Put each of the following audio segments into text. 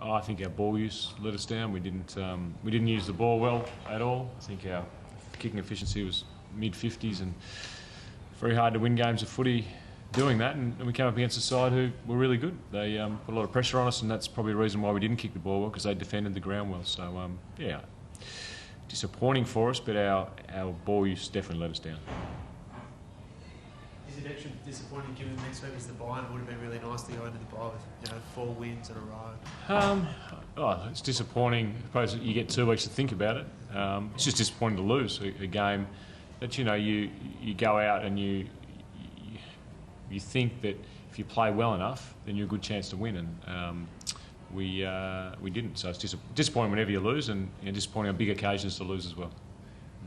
I think our ball use let us down. We didn't use the ball well at all. I think our kicking efficiency was mid-50s, and very hard to win games of footy doing that. And we came up against a side who were really good. They put a lot of pressure on us, and that's probably the reason why we didn't kick the ball well, because they defended the ground well. So yeah, disappointing for us, but our ball use definitely let us down. Is it extra disappointing given next week is the bye, and it would have been really nice to go into the bye with 4 wins in a row? It's disappointing. I suppose you get 2 weeks to think about it. It's just disappointing to lose a game that you go out and you think that if you play well enough, then you're a good chance to win, and we didn't. So it's disappointing whenever you lose, and disappointing on big occasions to lose as well.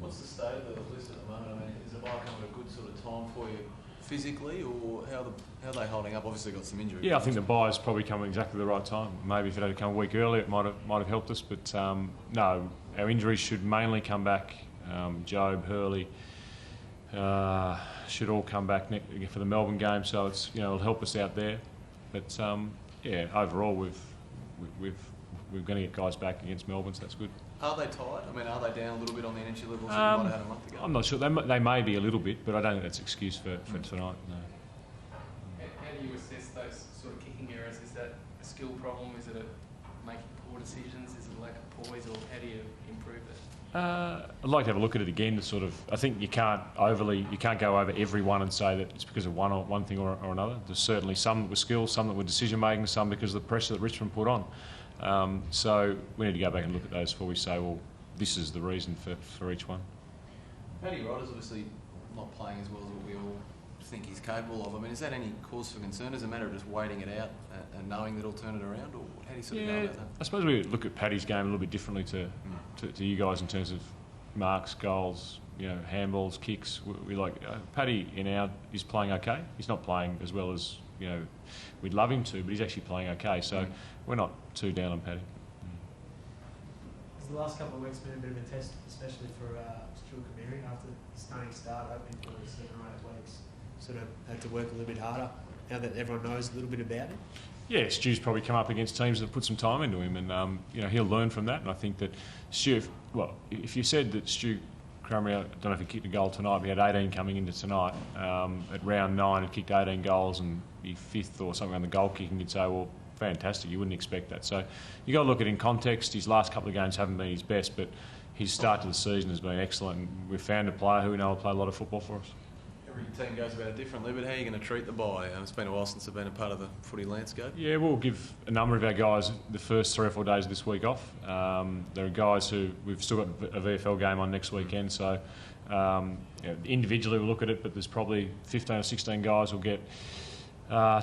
What's the state of the list at the moment? I mean, is the bye coming at a good sort of time for you physically, or how are they holding up? Obviously got some injuries. Yeah, I think the bye is probably coming exactly the right time. Maybe if it had come a week earlier, it might have helped us. But no, our injuries should mainly come back. Job, Hurley should all come back for the Melbourne game, so it's it'll help us out there. But yeah, overall we're going to get guys back against Melbourne, so that's good. Are they tired? I mean, are they down a little bit on the energy levels that you might have had a month ago? I'm not sure. They may be a little bit, but I don't think that's an excuse for tonight. No. How do you assess those sort of kicking errors? Is that a skill problem? Is it making poor decisions? Is it a lack of poise, or how do you improve it? I'd like to have a look at it again. I think you can't go over every one and say that it's because of one thing or another. There's certainly some that were skill, some that were decision making, some because of the pressure that Richmond put on. So we need to go back and look at those before we say, well, this is the reason for each one. Paddy Ryder's obviously not playing as well as what we all think he's capable of. I mean, is that any cause for concern? Is it a matter of just waiting it out and knowing that he'll turn it around, or how do you sort of go about that? I suppose we look at Paddy's game a little bit differently to you guys in terms of marks, goals, handballs, kicks. We like Paddy is playing okay. He's not playing as well as we'd love him to, but he's actually playing okay. So we're not too down on Paddy. Has the last couple of weeks been a bit of a test, especially for Stuart Kamiri after the stunning start, opening for 7 or 8 weeks? Sort of had to work a little bit harder now that everyone knows a little bit about it. Yeah, Stu's probably come up against teams that have put some time into him, and he'll learn from that. And I think that Stu, well, if you said that Stu Crumry, I don't know if he kicked a goal tonight, but he had 18 coming into tonight. At round 9, he kicked 18 goals and be 5th or something on the goal kicking, you'd say, well, fantastic, you wouldn't expect that. So you've got to look at it in context. His last couple of games haven't been his best, but his start to the season has been excellent. And we've found a player who we know will play a lot of football for us. Every team goes about it differently, but how are you going to treat the bye? It's been a while since they've been a part of the footy landscape. Yeah, we'll give a number of our guys the first 3 or 4 days of this week off. There are guys who we've still got a VFL game on next weekend, so individually we'll look at it, but there's probably 15 or 16 guys will get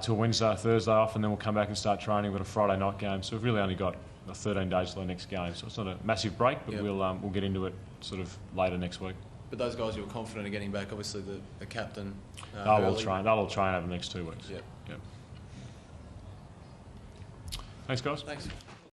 till Wednesday or Thursday off, and then we'll come back and start training. We've got a Friday night game, so we've really only got 13 days till the next game, so it's not a massive break, but we'll get into it sort of later next week. But those guys you're confident of getting back, obviously the captain. They'll all train over the next 2 weeks. Yep. Thanks, guys. Thanks.